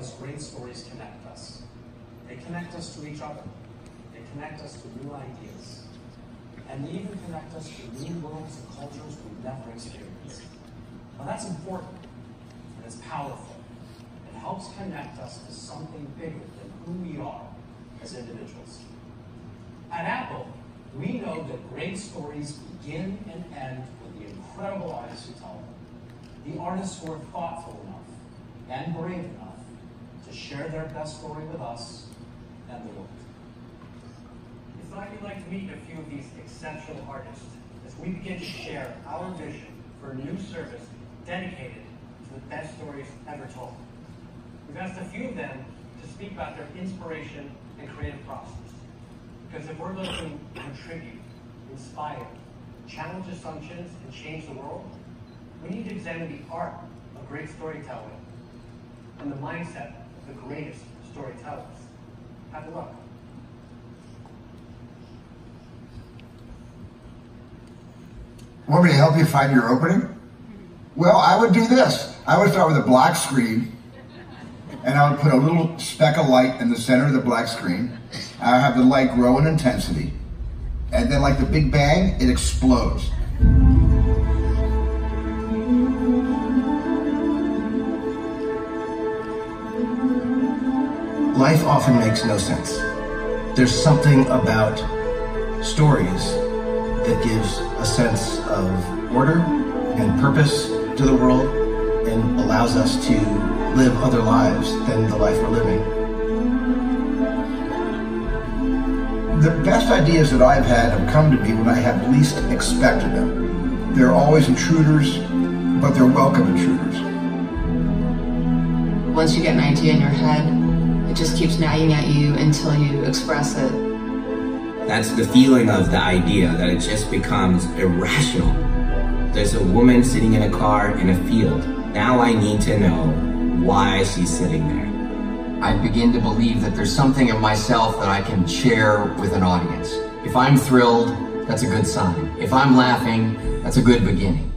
because great stories connect us. They connect us to each other. They connect us to new ideas. And they even connect us to new worlds and cultures we've never experienced. Now that's important, and it's powerful. It helps connect us to something bigger than who we are as individuals. At Apple, we know that great stories begin and end with the incredible artists who tell them. The artists who are thoughtful enough and brave enough to share their best story with us and the world. We thought you'd like to meet a few of these exceptional artists as we begin to share our vision for a new service dedicated to the best stories ever told. We've asked a few of them to speak about their inspiration and creative process. Because if we're looking to contribute, inspire, challenge assumptions, and change the world, we need to examine the art of great storytelling and the mindset of the greatest storytellers. Have a look. Want me to help you find your opening? Well, I would do this. I would start with a black screen, and I would put a little speck of light in the center of the black screen. I would have the light grow in intensity, and then like the Big Bang, it explodes. Life often makes no sense. There's something about stories that gives a sense of order and purpose to the world and allows us to live other lives than the life we're living. The best ideas that I've had have come to me when I have least expected them. They're always intruders, but they're welcome intruders. Once you get an idea in your head, it just keeps nagging at you until you express it. That's the feeling of the idea, that it just becomes irrational. There's a woman sitting in a car in a field. Now I need to know why she's sitting there. I begin to believe that there's something of myself that I can share with an audience. If I'm thrilled, that's a good sign. If I'm laughing, that's a good beginning.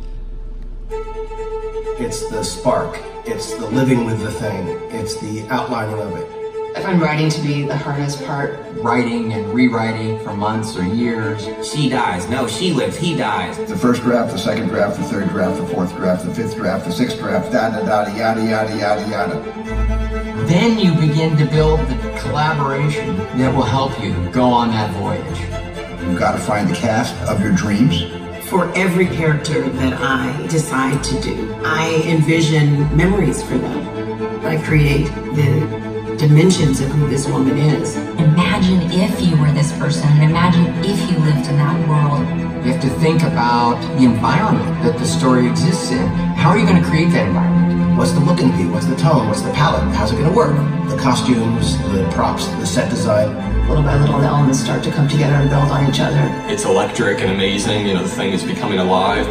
It's the spark. It's the living with the thing. It's the outlining of it. I find writing to be the hardest part. Writing and rewriting for months or years. She dies. No, she lives. He dies. The first draft, the second draft, the third draft, the fourth draft, the fifth draft, the sixth draft, yada, yada, yada, yada, yada, yada. Then you begin to build the collaboration that will help you go on that voyage. You've got to find the cast of your dreams. For every character that I decide to do, I envision memories for them. I create the dimensions of who this woman is. Imagine if you were this person, and imagine if you lived in that world. You have to think about the environment that the story exists in. How are you going to create that environment? What's the look and feel? What's the tone? What's the palette? How's it going to work? The costumes, the props, the set design. Little by little, the elements start to come together and build on each other. It's electric and amazing. You know, the thing is becoming alive.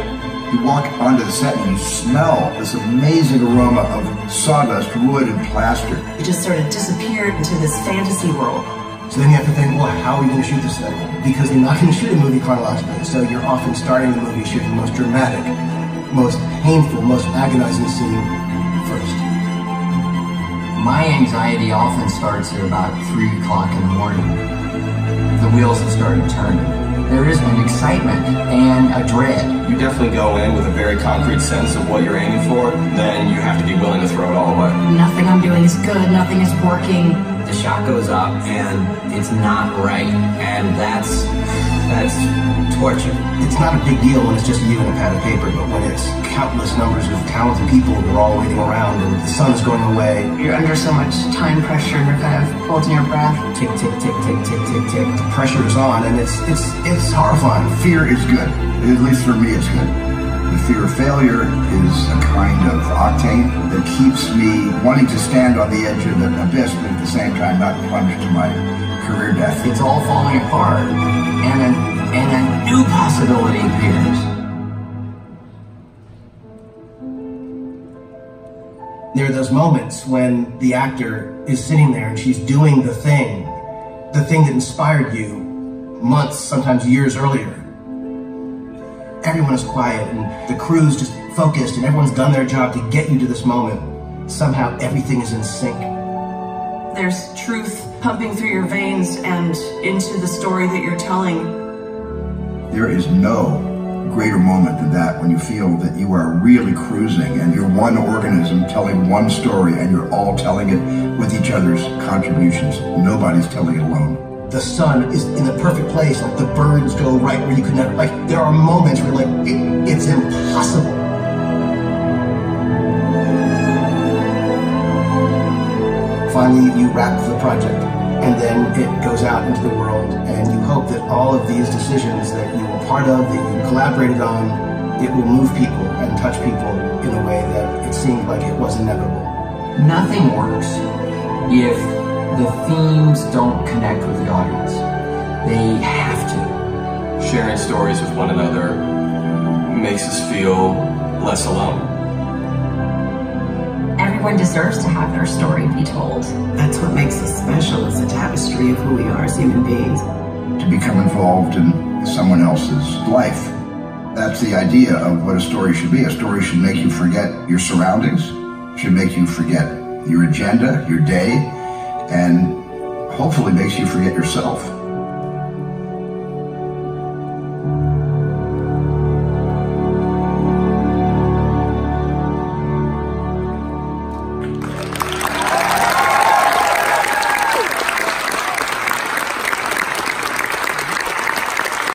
You walk onto the set and you smell this amazing aroma of sawdust, wood, and plaster. It just sort of disappeared into this fantasy world. So then you have to think, well, how are we going to shoot this thing? Because you're not going to shoot a movie chronologically, so you're often starting the movie shooting the most dramatic, most painful, most agonizing scene first. My anxiety often starts at about 3 o'clock in the morning. The wheels have started turning. There is an excitement and a dread. You definitely go in with a very concrete sense of what you're aiming for, then you have to be willing to throw it all away. Nothing I'm doing is good, nothing is working. The shot goes up and it's not right, and that's torture. It's not a big deal when it's just you and a pad of paper, but when it's countless numbers of talented people who are all waiting around and the sun's going away. You're under so much time pressure and you're kind of holding your breath. Tick, tick, tick, tick, tick, tick, tick. The pressure is on and it's horrifying. Fear is good. At least for me, it's good. The fear of failure is a kind of octane that keeps me wanting to stand on the edge of the abyss, but at the same time not plunge to my career death. It's all falling apart, and a new possibility appears. There are those moments when the actor is sitting there and she's doing the thing that inspired you months, sometimes years earlier. Everyone is quiet and the crew's just focused and everyone's done their job to get you to this moment. Somehow everything is in sync. There's truth pumping through your veins and into the story that you're telling. There is no greater moment than that, when you feel that you are really cruising and you're one organism telling one story and you're all telling it with each other's contributions. Nobody's telling it alone. The sun is in the perfect place, like the birds go right where you could never, like there are moments where like it's impossible. Finally, you wrap the project, and then it goes out into the world, and you hope that all of these decisions that you were part of, that you collaborated on, it will move people and touch people in a way that it seemed like it was inevitable. Nothing works if the themes don't connect with the audience. They have to. Sharing stories with one another makes us feel less alone. Everyone deserves to have their story be told. That's what makes us special. It's a tapestry of who we are as human beings. To become involved in someone else's life. That's the idea of what a story should be. A story should make you forget your surroundings, should make you forget your agenda, your day, and hopefully makes you forget yourself.